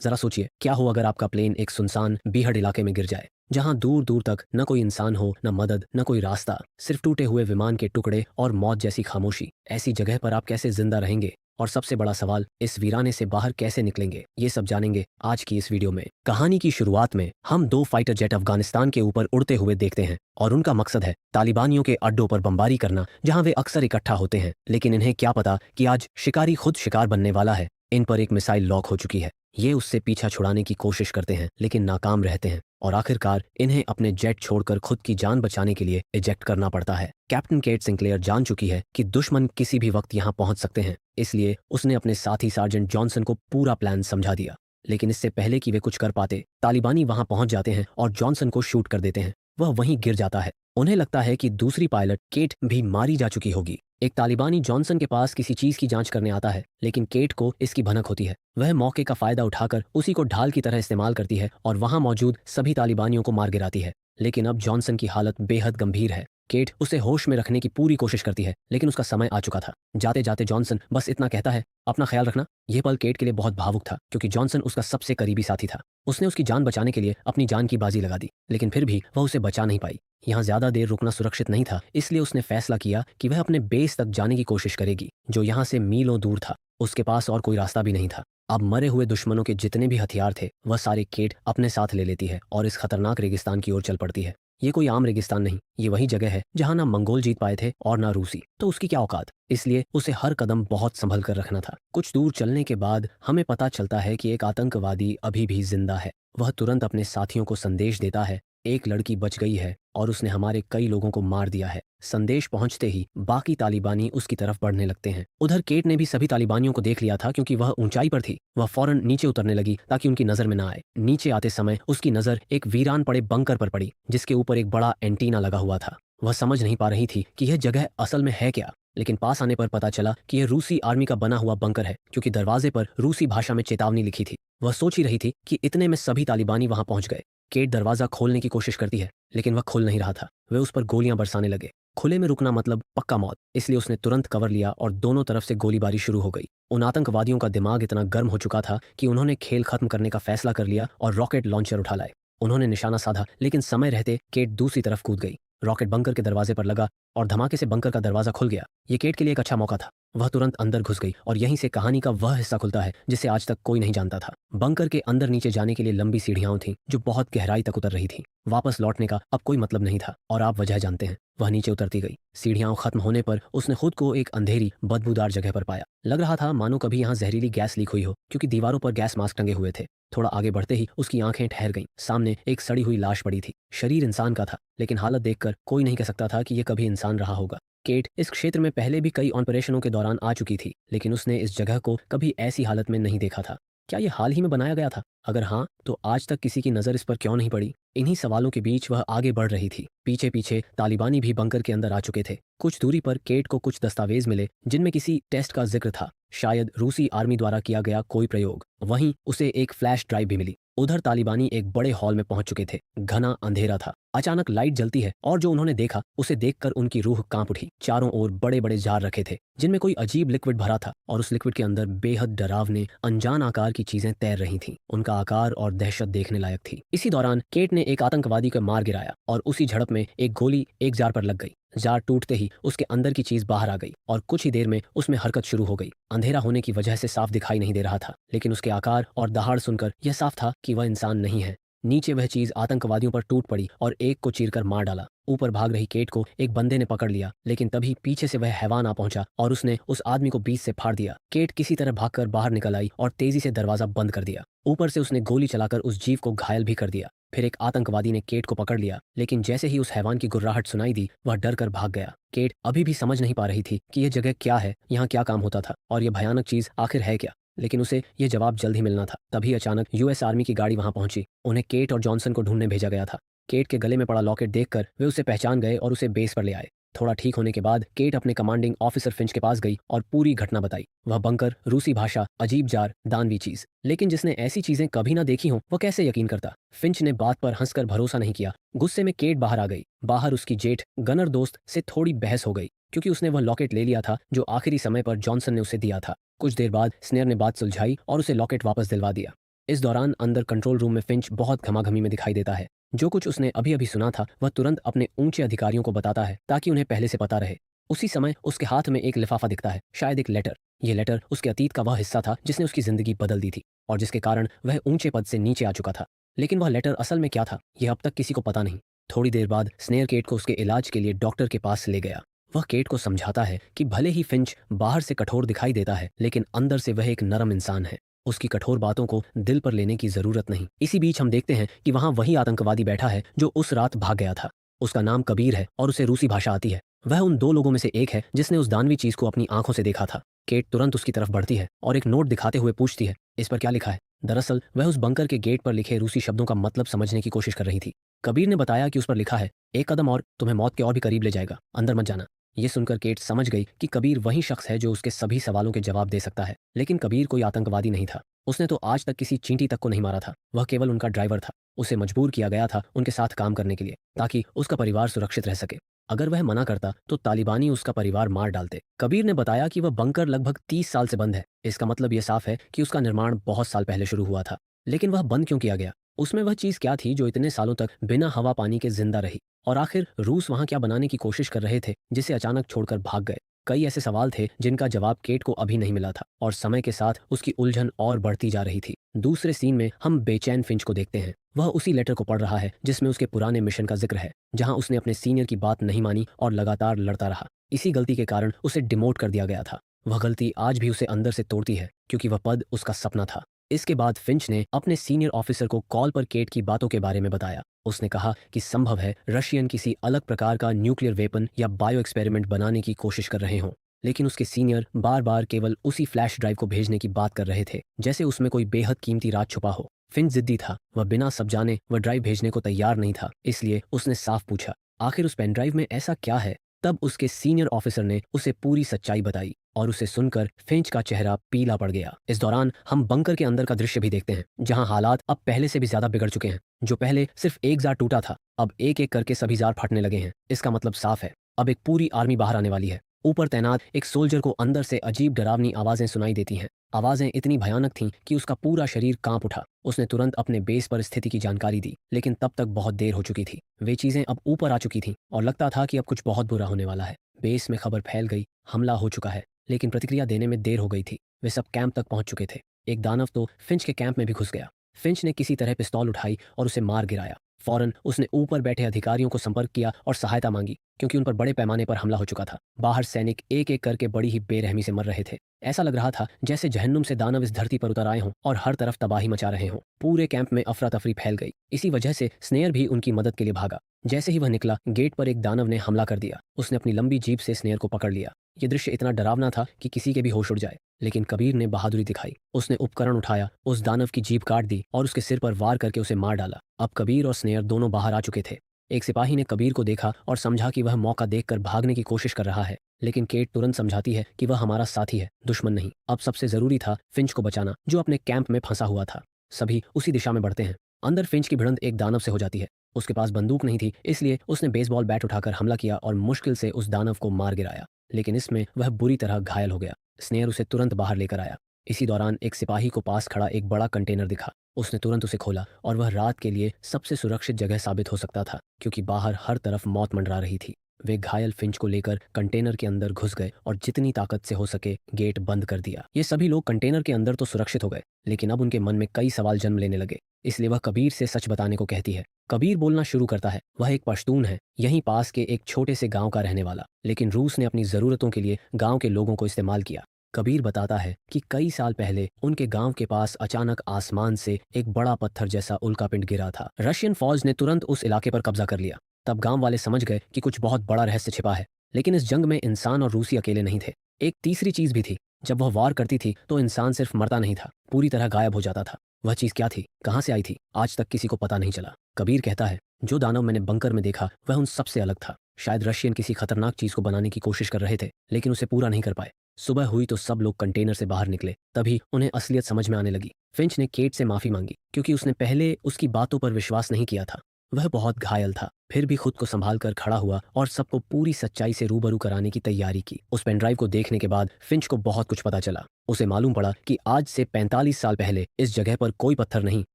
जरा सोचिए, क्या हो अगर आपका प्लेन एक सुनसान बीहड़ इलाके में गिर जाए, जहां दूर दूर तक न कोई इंसान हो, न मदद, न कोई रास्ता, सिर्फ टूटे हुए विमान के टुकड़े और मौत जैसी खामोशी। ऐसी जगह पर आप कैसे जिंदा रहेंगे? और सबसे बड़ा सवाल, इस वीराने से बाहर कैसे निकलेंगे? ये सब जानेंगे आज की इस वीडियो में। कहानी की शुरुआत में हम दो फाइटर जेट अफगानिस्तान के ऊपर उड़ते हुए देखते हैं और उनका मकसद है तालिबानियों के अड्डों पर बमबारी करना, जहां वे अक्सर इकट्ठा होते हैं। लेकिन इन्हें क्या पता कि आज शिकारी खुद शिकार बनने वाला है। इन पर एक मिसाइल लॉक हो चुकी है। ये उससे पीछा छुड़ाने की कोशिश करते हैं लेकिन नाकाम रहते हैं और आखिरकार इन्हें अपने जेट छोड़कर खुद की जान बचाने के लिए इजेक्ट करना पड़ता है। कैप्टन केट सिंक्लेयर जान चुकी है कि दुश्मन किसी भी वक्त यहाँ पहुंच सकते हैं, इसलिए उसने अपने साथी सार्जेंट जॉनसन को पूरा प्लान समझा दिया। लेकिन इससे पहले कि वे कुछ कर पाते, तालिबानी वहां पहुंच जाते हैं और जॉनसन को शूट कर देते हैं। वह वहीं गिर जाता है। उन्हें लगता है कि दूसरी पायलट केट भी मारी जा चुकी होगी। एक तालिबानी जॉनसन के पास किसी चीज की जांच करने आता है, लेकिन केट को इसकी भनक होती है। वह मौके का फायदा उठाकर उसी को ढाल की तरह इस्तेमाल करती है और वहां मौजूद सभी तालिबानियों को मार गिराती है। लेकिन अब जॉनसन की हालत बेहद गंभीर है। केट उसे होश में रखने की पूरी कोशिश करती है, लेकिन उसका समय आ चुका था। जाते जाते जॉनसन बस इतना कहता है, अपना ख्याल रखना। यह पल केट के लिए बहुत भावुक था, क्योंकि जॉनसन उसका सबसे करीबी साथी था। उसने उसकी जान बचाने के लिए अपनी जान की बाजी लगा दी, लेकिन फिर भी वह उसे बचा नहीं पाई। यहाँ ज्यादा देर रुकना सुरक्षित नहीं था, इसलिए उसने फैसला किया कि वह अपने बेस तक जाने की कोशिश करेगी, जो यहाँ से मीलों दूर था। उसके पास और कोई रास्ता भी नहीं था। अब मरे हुए दुश्मनों के जितने भी हथियार थे, वह सारे केट अपने साथ ले लेती है और इस खतरनाक रेगिस्तान की ओर चल पड़ती है। ये कोई आम रेगिस्तान नहीं, ये वही जगह है जहां ना मंगोल जीत पाए थे और ना रूसी, तो उसकी क्या औकात। इसलिए उसे हर कदम बहुत संभल कर रखना था। कुछ दूर चलने के बाद हमें पता चलता है कि एक आतंकवादी अभी भी जिंदा है। वह तुरंत अपने साथियों को संदेश देता है, एक लड़की बच गई है और उसने हमारे कई लोगों को मार दिया है। संदेश पहुंचते ही बाकी तालिबानी उसकी तरफ बढ़ने लगते हैं। उधर केट ने भी सभी तालिबानियों को देख लिया था, क्योंकि वह ऊंचाई पर थी। वह फौरन नीचे उतरने लगी ताकि उनकी नजर में ना आए। नीचे आते समय उसकी नजर एक वीरान पड़े बंकर पर पड़ी, जिसके ऊपर एक बड़ा एंटीना लगा हुआ था। वह समझ नहीं पा रही थी कि यह जगह असल में है क्या, लेकिन पास आने पर पता चला कि यह रूसी आर्मी का बना हुआ बंकर है, क्योंकि दरवाजे पर रूसी भाषा में चेतावनी लिखी थी। वह सोच ही रही थी कि इतने में सभी तालिबानी वहां पहुंच गए। केट दरवाजा खोलने की कोशिश करती है, लेकिन वह खुल नहीं रहा था। वे उस पर गोलियां बरसाने लगे। खुले में रुकना मतलब पक्का मौत, इसलिए उसने तुरंत कवर लिया और दोनों तरफ से गोलीबारी शुरू हो गई। उन आतंकवादियों का दिमाग इतना गर्म हो चुका था कि उन्होंने खेल खत्म करने का फैसला कर लिया और रॉकेट लॉन्चर उठा लाए। उन्होंने निशाना साधा, लेकिन समय रहते केट दूसरी तरफ कूद गई। रॉकेट बंकर के दरवाजे पर लगा और धमाके से बंकर का दरवाजा खुल गया। ये केट के लिए एक अच्छा मौका था। वह तुरंत अंदर घुस गई और यहीं से कहानी का वह हिस्सा खुलता है जिसे आज तक कोई नहीं जानता था। बंकर के अंदर नीचे जाने के लिए लंबी सीढ़ियां थीं, जो बहुत गहराई तक उतर रही थीं। वापस लौटने का अब कोई मतलब नहीं था और आप वजह जानते हैं। वह नीचे उतरती गई। सीढ़ियां खत्म होने पर उसने खुद को एक अंधेरी बदबूदार जगह पर पाया। लग रहा था मानो कभी यहाँ जहरीली गैस लीक हुई हो, क्योंकि दीवारों पर गैस मास्क टंगे हुए थे। थोड़ा आगे बढ़ते ही उसकी आंखें ठहर गईं। सामने एक सड़ी हुई लाश पड़ी थी। शरीर इंसान का था, लेकिन हालत देखकर कोई नहीं कह सकता था कि यह कभी इंसान रहा होगा। केट इस क्षेत्र में पहले भी कई ऑपरेशनों के दौरान आ चुकी थी, लेकिन उसने इस जगह को कभी ऐसी हालत में नहीं देखा था। क्या ये हाल ही में बनाया गया था? अगर हाँ, तो आज तक किसी की नज़र इस पर क्यों नहीं पड़ी? इन्हीं सवालों के बीच वह आगे बढ़ रही थी। पीछे पीछे तालिबानी भी बंकर के अंदर आ चुके थे। कुछ दूरी पर केट को कुछ दस्तावेज मिले, जिनमें किसी टेस्ट का जिक्र था, शायद रूसी आर्मी द्वारा किया गया कोई प्रयोग। वहीं उसे एक फ्लैश ड्राइव भी मिली। उधर तालिबानी एक बड़े हॉल में पहुंच चुके थे। घना अंधेरा था। अचानक लाइट जलती है और जो उन्होंने देखा उसे देखकर उनकी रूह कांप उठी। चारों ओर बड़े बड़े जार रखे थे, जिनमें कोई अजीब लिक्विड भरा था और उस लिक्विड के अंदर बेहद डरावने अनजान आकार की चीजें तैर रही थीं। उनका आकार और दहशत देखने लायक थी। इसी दौरान केट ने एक आतंकवादी को मार गिराया और उसी झड़प में एक गोली एक जार पर लग गई। जार टूटते ही उसके अंदर की चीज बाहर आ गई और कुछ ही देर में उसमें हरकत शुरू हो गई। अंधेरा होने की वजह से साफ दिखाई नहीं दे रहा था, लेकिन उसके आकार और दहाड़ सुनकर यह साफ था कि वह इंसान नहीं है। नीचे वह चीज आतंकवादियों पर टूट पड़ी और एक को चीरकर मार डाला। ऊपर भाग रही केट को एक बंदे ने पकड़ लिया, लेकिन तभी पीछे से वह हैवान आ पहुंचा और उसने उस आदमी को बीच से फाड़ दिया। केट किसी तरह भागकर बाहर निकल आई और तेजी से दरवाजा बंद कर दिया। ऊपर से उसने गोली चलाकर उस जीव को घायल भी कर दिया। फिर एक आतंकवादी ने केट को पकड़ लिया, लेकिन जैसे ही उस हैवान की गुर्राहट सुनाई दी, वह डर कर भाग गया। केट अभी भी समझ नहीं पा रही थी कि यह जगह क्या है, यहाँ क्या काम होता था और यह भयानक चीज आखिर है क्या। लेकिन उसे यह जवाब जल्द ही मिलना था। तभी अचानक यूएस आर्मी की गाड़ी वहां पहुंची। उन्हें केट और जॉनसन को ढूंढने भेजा गया था। केट के गले में पड़ा लॉकेट देखकर वे उसे पहचान गए और उसे बेस पर ले आए। थोड़ा ठीक होने के बाद केट अपने कमांडिंग ऑफिसर फिंच के पास गई और पूरी घटना बताई। वह बंकर, रूसी भाषा, अजीब जार, दानवी चीज, लेकिन जिसने ऐसी चीजें कभी ना देखी हों, वह कैसे यकीन करता। फिंच ने बात पर हंसकर भरोसा नहीं किया। गुस्से में केट बाहर आ गई। बाहर उसकी जेठ गनर दोस्त से थोड़ी बहस हो गई, क्योंकि उसने वह लॉकेट ले लिया था जो आखिरी समय पर जॉनसन ने उसे दिया था। कुछ देर बाद स्नेयर ने बात सुलझाई और उसे लॉकेट वापस दिलवा दिया। इस दौरान अंदर कंट्रोल रूम में फिंच बहुत घमाघमी में दिखाई देता है। जो कुछ उसने अभी अभी सुना था वह तुरंत अपने ऊंचे अधिकारियों को बताता है ताकि उन्हें पहले से पता रहे। उसी समय उसके हाथ में एक लिफाफा दिखता है, शायद एक लेटर। यह लेटर उसके अतीत का वह हिस्सा था जिसने उसकी जिंदगी बदल दी थी और जिसके कारण वह ऊंचे पद से नीचे आ चुका था। लेकिन वह लेटर असल में क्या था यह अब तक किसी को पता नहीं। थोड़ी देर बाद स्नेयर केट को उसके इलाज के लिए डॉक्टर के पास ले गया। वह केट को समझाता है कि भले ही फिंच बाहर से कठोर दिखाई देता है लेकिन अंदर से वह एक नरम इंसान है। उसकी कठोर बातों को दिल पर लेने की जरूरत नहीं। इसी बीच हम देखते हैं कि वहां वही आतंकवादी बैठा है जो उस रात भाग गया था। उसका नाम कबीर है और उसे रूसी भाषा आती है। वह उन दो लोगों में से एक है जिसने उस दानवी चीज को अपनी आंखों से देखा था। केट तुरंत उसकी तरफ बढ़ती है और एक नोट दिखाते हुए पूछती है, इस पर क्या लिखा है? दरअसल वह उस बंकर के गेट पर लिखे रूसी शब्दों का मतलब समझने की कोशिश कर रही थी। कबीर ने बताया कि उस पर लिखा है, एक कदम और तुम्हें मौत के और भी करीब ले जाएगा, अंदर मत जाना। ये सुनकर केट समझ गई कि कबीर वही शख्स है जो उसके सभी सवालों के जवाब दे सकता है। लेकिन कबीर कोई आतंकवादी नहीं था। उसने तो आज तक किसी चींटी तक को नहीं मारा था। वह केवल उनका ड्राइवर था। उसे मजबूर किया गया था उनके साथ काम करने के लिए ताकि उसका परिवार सुरक्षित रह सके। अगर वह मना करता तो तालिबानी उसका परिवार मार डालते। कबीर ने बताया कि वह बंकर लगभग 30 साल से बंद है। इसका मतलब यह साफ है कि उसका निर्माण बहुत साल पहले शुरू हुआ था। लेकिन वह बंद क्यों किया गया? उसमें वह चीज क्या थी जो इतने सालों तक बिना हवा पानी के जिंदा रही? और आखिर रूस वहां क्या बनाने की कोशिश कर रहे थे जिसे अचानक छोड़कर भाग गए? कई ऐसे सवाल थे जिनका जवाब केट को अभी नहीं मिला था और समय के साथ उसकी उलझन और बढ़ती जा रही थी। दूसरे सीन में हम बेचैन फिंच को देखते हैं। वह उसी लेटर को पढ़ रहा है जिसमें उसके पुराने मिशन का जिक्र है, जहां उसने अपने सीनियर की बात नहीं मानी और लगातार लड़ता रहा। इसी गलती के कारण उसे डिमोट कर दिया गया था। वह गलती आज भी उसे अंदर से तोड़ती है क्योंकि वह पद उसका सपना था। इसके बाद फिंच ने अपने सीनियर ऑफिसर को कॉल पर केट की बातों के बारे में बताया। उसने कहा कि संभव है रशियन किसी अलग प्रकार का न्यूक्लियर वेपन या बायो एक्सपेरिमेंट बनाने की कोशिश कर रहे हों। लेकिन उसके सीनियर बार बार केवल उसी फ्लैश ड्राइव को भेजने की बात कर रहे थे जैसे उसमें कोई बेहद कीमती राज छुपा हो। फिंच जिद्दी था। वह बिना सब जाने वह ड्राइव भेजने को तैयार नहीं था। इसलिए उसने साफ पूछा, आखिर उस पेन ड्राइव में ऐसा क्या है? तब उसके सीनियर ऑफिसर ने उसे पूरी सच्चाई बताई और उसे सुनकर फिंच का चेहरा पीला पड़ गया। इस दौरान हम बंकर के अंदर का दृश्य भी देखते हैं जहां हालात अब पहले से भी ज्यादा बिगड़ चुके हैं। जो पहले सिर्फ एक जार टूटा था अब एक एक करके सभी जार फटने लगे हैं। इसका मतलब साफ है, अब एक पूरी आर्मी बाहर आने वाली है। ऊपर तैनात एक सोल्जर को अंदर से अजीब डरावनी आवाजें सुनाई देती हैं। आवाजें इतनी भयानक थीं कि उसका पूरा शरीर कांप उठा। उसने तुरंत अपने बेस पर स्थिति की जानकारी दी लेकिन तब तक बहुत देर हो चुकी थी। वे चीजें अब ऊपर आ चुकी थीं और लगता था कि अब कुछ बहुत बुरा होने वाला है। बेस में खबर फैल गई, हमला हो चुका है। लेकिन प्रतिक्रिया देने में देर हो गई थी। वे सब कैंप तक पहुंच चुके थे। एक दानव तो फिंच के कैंप में भी घुस गया। फिंच ने किसी तरह पिस्तौल उठाई और उसे मार गिराया। फौरन उसने ऊपर बैठे अधिकारियों को संपर्क किया और सहायता मांगी क्योंकि उन पर बड़े पैमाने पर हमला हो चुका था। बाहर सैनिक एक एक करके बड़ी ही बेरहमी से मर रहे थे। ऐसा लग रहा था जैसे जहन्नुम से दानव इस धरती पर उतर आए हों और हर तरफ तबाही मचा रहे हों। पूरे कैंप में अफरा तफरी फैल गई। इसी वजह से स्नेयर भी उनकी मदद के लिए भागा। जैसे ही वह निकला गेट पर एक दानव ने हमला कर दिया। उसने अपनी लंबी जीभ से स्नेयर को पकड़ लिया। ये दृश्य इतना डरावना था कि किसी के भी होश उड़ जाए। लेकिन कबीर ने बहादुरी दिखाई। उसने उपकरण उठाया, उस दानव की जीभ काट दी और उसके सिर पर वार करके उसे मार डाला। अब कबीर और स्नेयर दोनों बाहर आ चुके थे। एक सिपाही ने कबीर को देखा और समझा कि वह मौका देखकर भागने की कोशिश कर रहा है। लेकिन केट तुरंत समझाती है कि वह हमारा साथी है, दुश्मन नहीं। अब सबसे जरूरी था फिंच को बचाना जो अपने कैंप में फंसा हुआ था। सभी उसी दिशा में बढ़ते हैं। अंदर फिंच की भिड़ंत एक दानव से हो जाती है। उसके पास बंदूक नहीं थी इसलिए उसने बेसबॉल बैट उठाकर हमला किया और मुश्किल से उस दानव को मार गिराया। लेकिन इसमें वह बुरी तरह घायल हो गया। स्नेयर उसे तुरंत बाहर लेकर आया। इसी दौरान एक सिपाही को पास खड़ा एक बड़ा कंटेनर दिखा। उसने तुरंत उसे खोला और वह रात के लिए सबसे सुरक्षित जगह साबित हो सकता था क्योंकि बाहर हर तरफ मौत मंडरा रही थी। वे घायल फिंच को लेकर कंटेनर के अंदर घुस गए और जितनी ताकत से हो सके गेट बंद कर दिया। ये सभी लोग कंटेनर के अंदर तो सुरक्षित हो गए लेकिन अब उनके मन में कई सवाल जन्म लेने लगे। इसलिए वह कबीर से सच बताने को कहती है। कबीर बोलना शुरू करता है। वह एक पश्तून है, यहीं पास के एक छोटे से गांव का रहने वाला, लेकिन रूस ने अपनी जरूरतों के लिए गांव के लोगों को इस्तेमाल किया। कबीर बताता है कि कई साल पहले उनके गांव के पास अचानक आसमान से एक बड़ा पत्थर जैसा उल्कापिंड गिरा था। रशियन फौज ने तुरंत उस इलाके पर कब्जा कर लिया। तब गांव वाले समझ गए कि कुछ बहुत बड़ा रहस्य छिपा है। लेकिन इस जंग में इंसान और रूसी अकेले नहीं थे। एक तीसरी चीज भी थी। जब वह वार करती थी तो इंसान सिर्फ मरता नहीं था, पूरी तरह गायब हो जाता था। वह चीज क्या थी, कहां से आई थी, आज तक किसी को पता नहीं चला। कबीर कहता है, जो दानव मैंने बंकर में देखा वह उन सबसे अलग था। शायद रशियन किसी खतरनाक चीज को बनाने की कोशिश कर रहे थे लेकिन उसे पूरा नहीं कर पाए। सुबह हुई तो सब लोग कंटेनर से बाहर निकले। तभी उन्हें असलियत समझ में आने लगी। फिंच ने केट से माफी मांगी क्योंकि उसने पहले उसकी बातों पर विश्वास नहीं किया था। वह बहुत घायल था, फिर भी खुद को संभाल कर खड़ा हुआ और सबको पूरी सच्चाई से रूबरू कराने की तैयारी की। उस पेनड्राइव को देखने के बाद फिंच को बहुत कुछ पता चला। उसे मालूम पड़ा कि आज से 45 साल पहले इस जगह पर कोई पत्थर नहीं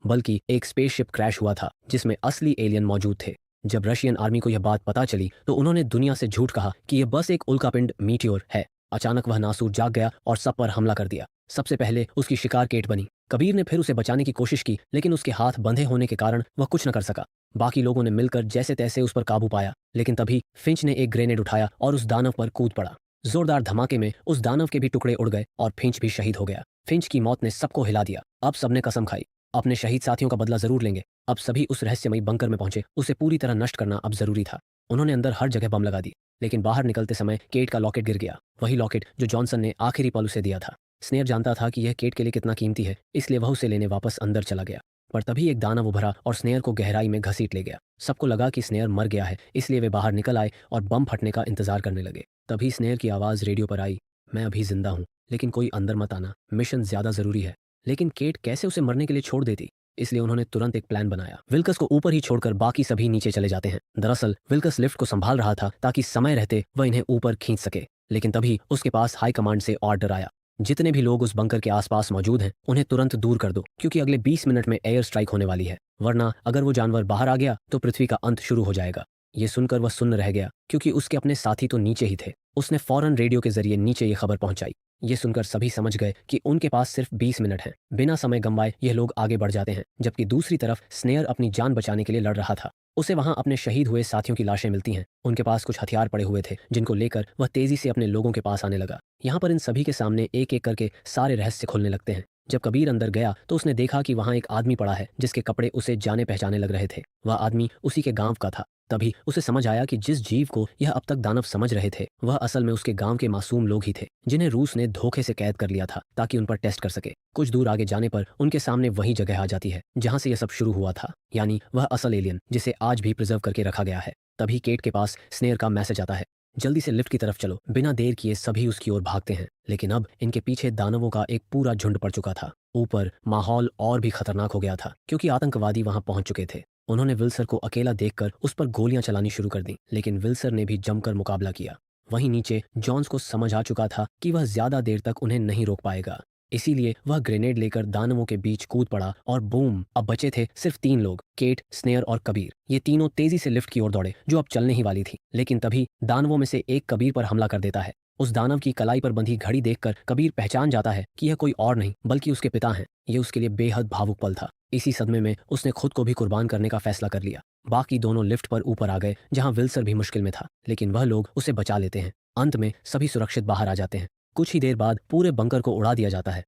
बल्कि एक स्पेसशिप क्रैश हुआ था जिसमें असली एलियन मौजूद थे। जब रशियन आर्मी को यह बात पता चली तो उन्होंने दुनिया से झूठ कहा कि यह बस एक उल्कापिंड मीटियोर है। अचानक वह नासूर जाग गया और सब पर हमला कर दिया। सबसे पहले उसकी शिकार केट बनी। कबीर ने फिर उसे बचाने की कोशिश की लेकिन उसके हाथ बंधे होने के कारण वह कुछ न कर सका। बाकी लोगों ने मिलकर जैसे तैसे उस पर काबू पाया, लेकिन तभी फिंच ने एक ग्रेनेड उठाया और उस दानव पर कूद पड़ा। जोरदार धमाके में उस दानव के भी टुकड़े उड़ गए और फिंच भी शहीद हो गया। फिंच की मौत ने सबको हिला दिया। अब सबने कसम खाई, अपने शहीद साथियों का बदला जरूर लेंगे। अब सभी उस रहस्यमयी बंकर में पहुंचे। उसे पूरी तरह नष्ट करना अब जरूरी था। उन्होंने अंदर हर जगह बम लगा दी, लेकिन बाहर निकलते समय केट का लॉकेट गिर गया। वही लॉकेट जो जॉनसन ने आखिरी पल उसे दिया था। स्नेयर जानता था कि यह केट के लिए कितना कीमती है, इसलिए वह उसे लेने वापस अंदर चला गया। पर तभी एक दानव उभरा और स्नेयर को गहराई में घसीट ले गया। सबको लगा कि स्नेयर मर गया है, इसलिए वे बाहर निकल आए और बम फटने का इंतजार करने लगे। तभी स्नेयर की आवाज़ रेडियो पर आई, मैं अभी जिंदा हूँ, लेकिन कोई अंदर मत आना, मिशन ज्यादा जरूरी है। लेकिन केट कैसे उसे मरने के लिए छोड़ देती, इसलिए उन्होंने तुरंत एक प्लान बनाया। विल्कस को ऊपर ही छोड़कर बाकी सभी नीचे चले जाते हैं। दरअसल विल्कस लिफ्ट को संभाल रहा था ताकि समय रहते वह इन्हें ऊपर खींच सके, लेकिन तभी उसके पास हाई कमांड से ऑर्डर आया, जितने भी लोग उस बंकर के आसपास मौजूद हैं उन्हें तुरंत दूर कर दो, क्योंकि अगले 20 मिनट में एयर स्ट्राइक होने वाली है, वरना अगर वो जानवर बाहर आ गया तो पृथ्वी का अंत शुरू हो जाएगा। ये सुनकर वह सुन्न रह गया, क्योंकि उसके अपने साथी तो नीचे ही थे। उसने फौरन रेडियो के जरिए नीचे ये खबर पहुंचाई। ये सुनकर सभी समझ गए कि उनके पास सिर्फ 20 मिनट हैं। बिना समय गंवाए यह लोग आगे बढ़ जाते हैं, जबकि दूसरी तरफ स्नेयर अपनी जान बचाने के लिए लड़ रहा था। उसे वहां अपने शहीद हुए साथियों की लाशें मिलती हैं। उनके पास कुछ हथियार पड़े हुए थे, जिनको लेकर वह तेजी से अपने लोगों के पास आने लगा। यहाँ पर इन सभी के सामने एक एक करके सारे रहस्य खुलने लगते हैं। जब कबीर अंदर गया तो उसने देखा कि वहां एक आदमी पड़ा है जिसके कपड़े उसे जाने पहचाने लग रहे थे। वह आदमी उसी के गांव का था। तभी उसे समझ आया कि जिस जीव को यह अब तक दानव समझ रहे थे वह असल में उसके गांव के मासूम लोग ही थे, जिन्हें रूस ने धोखे से कैद कर लिया था ताकि उन पर टेस्ट कर सके। कुछ दूर आगे जाने पर उनके सामने वही जगह आ जाती है जहां से यह सब शुरू हुआ था, यानी वह असल एलियन जिसे आज भी प्रिजर्व करके रखा गया है। तभी केट के पास स्नेयर का मैसेज आता है, जल्दी से लिफ्ट की तरफ चलो। बिना देर किए सभी उसकी ओर भागते हैं, लेकिन अब इनके पीछे दानवों का एक पूरा झुंड पड़ चुका था। ऊपर माहौल और भी खतरनाक हो गया था, क्योंकि आतंकवादी वहां पहुंच चुके थे। उन्होंने विल्सर को अकेला देखकर उस पर गोलियां चलानी शुरू कर दी, लेकिन विल्सर ने भी जमकर मुकाबला किया। वहीं नीचे जॉन्स को समझ आ चुका था कि वह ज्यादा देर तक उन्हें नहीं रोक पाएगा, इसीलिए वह ग्रेनेड लेकर दानवों के बीच कूद पड़ा और बूम, अब बचे थे सिर्फ 3 लोग, केट, स्नेयर और कबीर। ये तीनों तेजी से लिफ्ट की ओर दौड़े जो अब चलने ही वाली थी। लेकिन तभी दानवों में से एक कबीर पर हमला कर देता है। उस दानव की कलाई पर बंधी घड़ी देखकर कबीर पहचान जाता है कि यह कोई और नहीं बल्कि उसके पिता हैं। ये उसके लिए बेहद भावुक पल था। इसी सदमे में उसने खुद को भी कुर्बान करने का फैसला कर लिया। बाकी दोनों लिफ्ट पर ऊपर आ गए, जहां विल्सर भी मुश्किल में था, लेकिन वह लोग उसे बचा लेते हैं। अंत में सभी सुरक्षित बाहर आ जाते हैं। कुछ ही देर बाद पूरे बंकर को उड़ा दिया जाता है